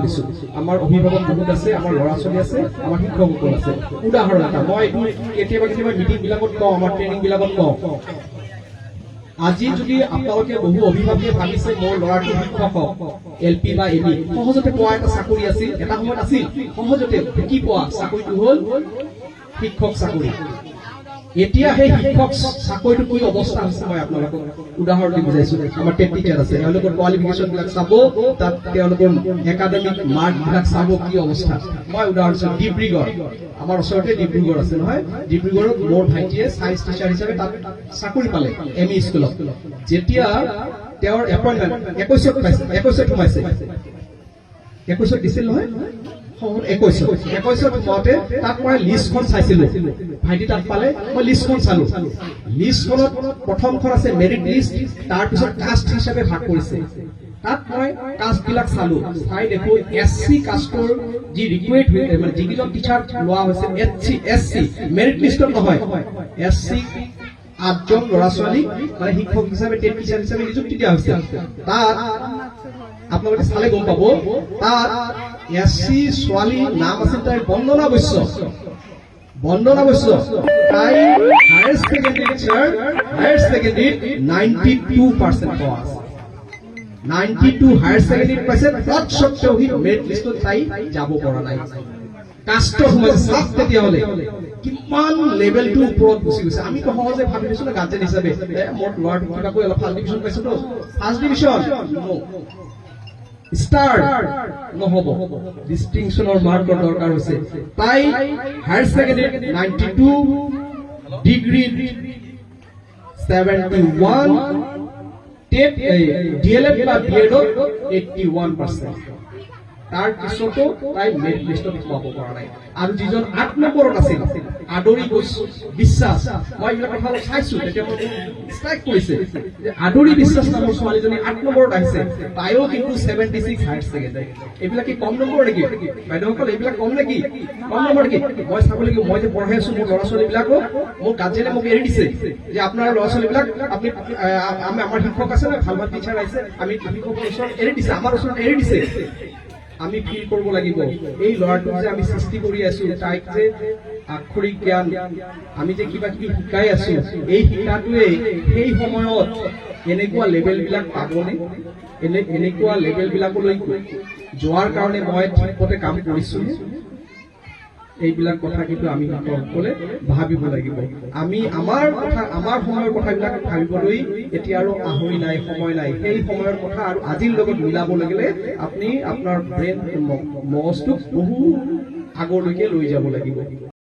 দিছো আমাৰ অভিভাৱক বহুত আছে আমাৰ ল'ৰা ছোৱালী আছে আমাৰ শিক্ষকসকল আছে উদাহৰণ এটা মই কেতিয়াবা মিটিং বিলাকত কওঁ আমাৰ ট্ৰেইনিং বিলাকত কওঁ আজি যদি আপোনালোকে বহু অভিভাৱকে ভাবিছে মোৰ ল'ৰাটো শিক্ষক হওক এলপি বা এমই সহজতে পোৱা এটা চাকৰি আছিল এটা সময়ত আছিল সহজতে কি পোৱা চাকৰিটো হ'ল শিক্ষক চাকৰি এতিয়া সেই শিক্ষক চাকৰিটো কি অৱস্থা হৈছে মই আপোনালোকক উদাহৰণ দি বুজাইছো আমাৰ টেট টিচাৰ আছে তেওঁলোকৰ কোৱালিফিকেশ্যন বিলাক চাব তাত তেওঁলোকৰ একাডেমিক মাৰ্ক বিলাক চাব কি অৱস্থা মই উদাহৰণ দিছো ডিব্ৰুগড় আমাৰ ওচৰতে ডিব্ৰুগড় আছে নহয় ডিব্ৰুগড়ত মোৰ ভাইটিয়ে সায়েন্স টিচাৰ হিচাপে তাত চাকৰি পালে এমই স্কুলত যেতিয়া তেওঁৰ এপইণ্টমেণ্ট 21 সোমাইছে 21 দিছিল নহয় 21 মতে তাত মই লিষ্টখন চাইছিলো ভাইটি তাত পালে মই লিষ্টখন চালো লিষ্টখনত প্ৰথমখন আছে মেৰিট লিষ্ট তাৰ পিছত কাষ্ট হিচাপে ভাগ কৰিছে তাত মই কাষ্ট বিলাক চালো চাই দেখো এসসি কাষ্টৰ যি ৰিকুৱেট মানে যিজন টিচাৰ লোৱা হৈছে এসসি মেৰিট লিষ্টত নহয় এসসি 8জন ল'ৰা ছোৱালী মানে শিক্ষক হিচাপে টেট টিচাৰ হিচাপে নিযুক্তি দিয়া হৈছে তাত আপোনালোকে চালে গম পাব তাত এসসি ছোৱালী নাম আছিল তাইৰ বন্দনা বৈশ্য তাই হায়াৰ সেকেন্ডাৰী 92% পাওয়া 92 হায়াৰ সেকেন্ডাৰী পাইছে তৎসত্ত্বেও সি মেৰিট লিষ্টত তাই যাব পৰা নাই কাষ্ট সোমাইছে চাপ তেতিয়াহ'লে কিমান লেভেলটো ওপৰত গুচি গৈছে আমি তো সহজে ভাবি দিছো না গাৰ্জেন হিচাপে মোৰ ল'ৰাটো কিবা কৈ অলপ ফাৰ্ষ্ট ডিভিজন পাইছে তো ফাৰ্ষ্ট ডিভিজন স্টাৰ নহব ডিস্টিংশনৰ মাৰ্কৰ দৰকাৰ হৈছে তাই higher secondary 92 degree 71 TET DElEd বা বিএডত 81% তাৰ পিছতো তাই মেৰিট লিষ্টত সোমাব পৰা নাই আৰু যিজন 8 নম্বৰত আছিল আদৰি বিশ্বাস মই এই কথা চাইছো তেতিয়া মই ষ্ট্ৰাইক কৰিছে যে আদৰি বিশ্বাস নামৰ ছোৱালীজনী 8 নম্বৰত আহিছে তাইও কিন্তু 76 হায়াৰ সেকেন্ডাৰী এইবিলাক কি কম নম্বৰ নেকি বাইদেউসকল এইবিলাক কম নেকি কম নম্বৰ নেকি মই চাব লাগিব মই যে পঢ়াই আছো মোৰ ল'ৰা ছোৱালীবিলাকক মোৰ গাৰ্জেনে মোক এৰি দিছে যে আপোনাৰ ল'ৰা ছোৱালীবিলাক আপুনি আমাৰ শিক্ষক আছে না ভাল ভাল টিচাৰ আছে আমি শিক্ষকৰ ওচৰত এৰি দিছে আমাৰ ওচৰত এৰি দিছে আমি ফিল কৰিব লাগিব এই ল'ৰাটোক যে আমি সৃষ্টি কৰি আছো তাইক যে আক্ষৰিক জ্ঞান আমি যে কিবা কিবি শিকাই আছো এই শিকাটোৱে সেই সময়ত এনেকুৱা লেভেল বিলাক পাবনে এনেকুৱা লেভেল বিলাকলৈ যোৱাৰ কাৰণে মই ঠিকমতে কাম কৰিছো এইবিলাক কথা কিন্তু আমি সকলে ভাবিব লাগিব আমি আমাৰ সময়ৰ কথাবিলাক ভাবিবলৈ এতিয়া আৰু আহৰি নাই সময় নাই সেই সময়ৰ কথা আৰু আজিৰ লগত মিলাব লাগিলে আপুনি আপোনাৰ ব্ৰেইন মগজটোক বহু আগলৈকে লৈ যাব লাগিব